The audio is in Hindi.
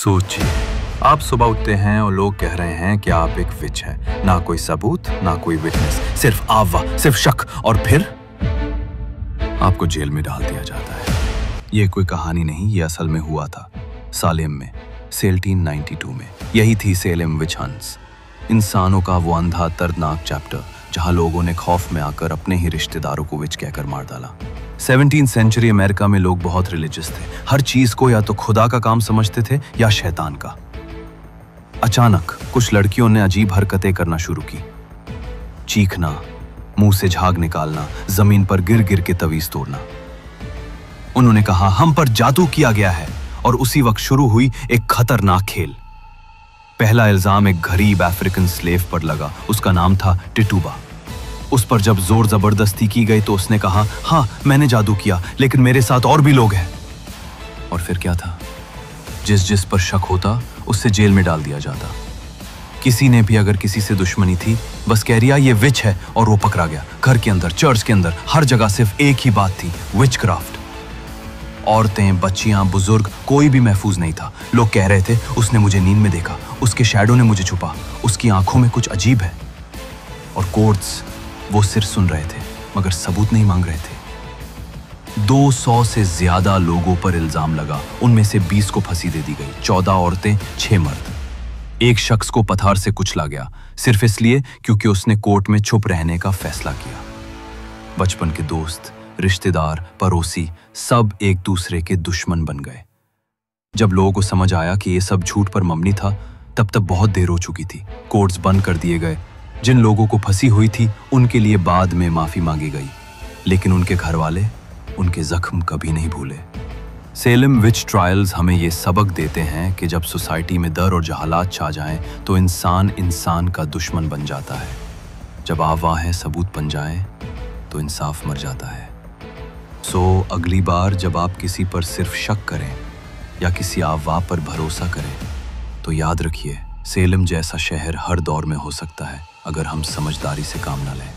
सोचिए, आप सुबह उठते हैं और लोग कह रहे हैं कि आप एक विच हैं। ना कोई सबूत, ना कोई विटनेस, सिर्फ अफवाह, सिर्फ शक, और फिर आपको जेल में डाल दिया जाता है। ये कोई कहानी नहीं, ये असल में हुआ था सालेम में, 1792 में। यही थी सेलेम विच हंट्स, इंसानों का वो अंधा दर्दनाक चैप्टर जहां लोगों ने खौफ में आकर अपने ही रिश्तेदारों को विच कहकर मार डाला। 17वीं सेंचुरी अमेरिका में लोग बहुत रिलीजियस थे। हर चीज को या तो खुदा का काम समझते थे या शैतान का। अचानक कुछ लड़कियों ने अजीब हरकतें करना शुरू की। चीखना, मुंह से झाग निकालना, जमीन पर गिर गिर के तवीज तोड़ना। उन्होंने कहा, हम पर जादू किया गया है। और उसी वक्त शुरू हुई एक खतरनाक खेल। पहला इल्जाम एक गरीब अफ्रीकन स्लेव पर लगा। उसका नाम था टिटूबा। उस पर जब जोर जबरदस्ती की गई तो उसने कहा, हाँ मैंने जादू किया, लेकिन मेरे साथ और भी लोग हैं। और फिर क्या था? जिस जिस पर शक होता उससे जेल में डाल दिया जाता। किसी ने भी अगर किसी से दुश्मनी थी, बस कह रिया ये विच है, और वो पकड़ा गया। घर के अंदर, चर्च के अंदर, हर जगह सिर्फ एक ही बात थी, विचक्राफ्ट। औरतें, बच्चियां, बुजुर्ग, कोई भी महफूज नहीं था। लोग कह रहे थे, उसने मुझे नींद में देखा, उसके शैडो ने मुझे छुपा, उसकी आंखों में कुछ अजीब है। और कोर्ट्स वो सिर्फ सुन रहे थे मगर सबूत नहीं मांग रहे थे। 200 से ज्यादा लोगों पर इल्जाम लगा। उनमें से 20 को फांसी दे दी गई, 14 औरतें, 6 मर्द। एक शख्स को पथार से कुचला गया, सिर्फ इसलिए क्योंकि उसने कोर्ट में चुप रहने का फैसला किया। बचपन के दोस्त, रिश्तेदार, पड़ोसी सब एक दूसरे के दुश्मन बन गए। जब लोगों को समझ आया कि ये सब झूठ पर मबनी था, तब तक बहुत देर हो चुकी थी। कोर्ट्स बंद कर दिए गए। जिन लोगों को फंसी हुई थी उनके लिए बाद में माफी मांगी गई, लेकिन उनके घर वाले उनके जख्म कभी नहीं भूले। सेलेम विच ट्रायल्स हमें ये सबक देते हैं कि जब सोसाइटी में डर और जहालात छा जाएं तो इंसान इंसान का दुश्मन बन जाता है। जब अफवाहें सबूत बन जाएं तो इंसाफ मर जाता है। सो अगली बार जब आप किसी पर सिर्फ शक करें या किसी अफवाह पर भरोसा करें तो याद रखिए, सेलेम जैसा शहर हर दौर में हो सकता है अगर हम समझदारी से काम न लें।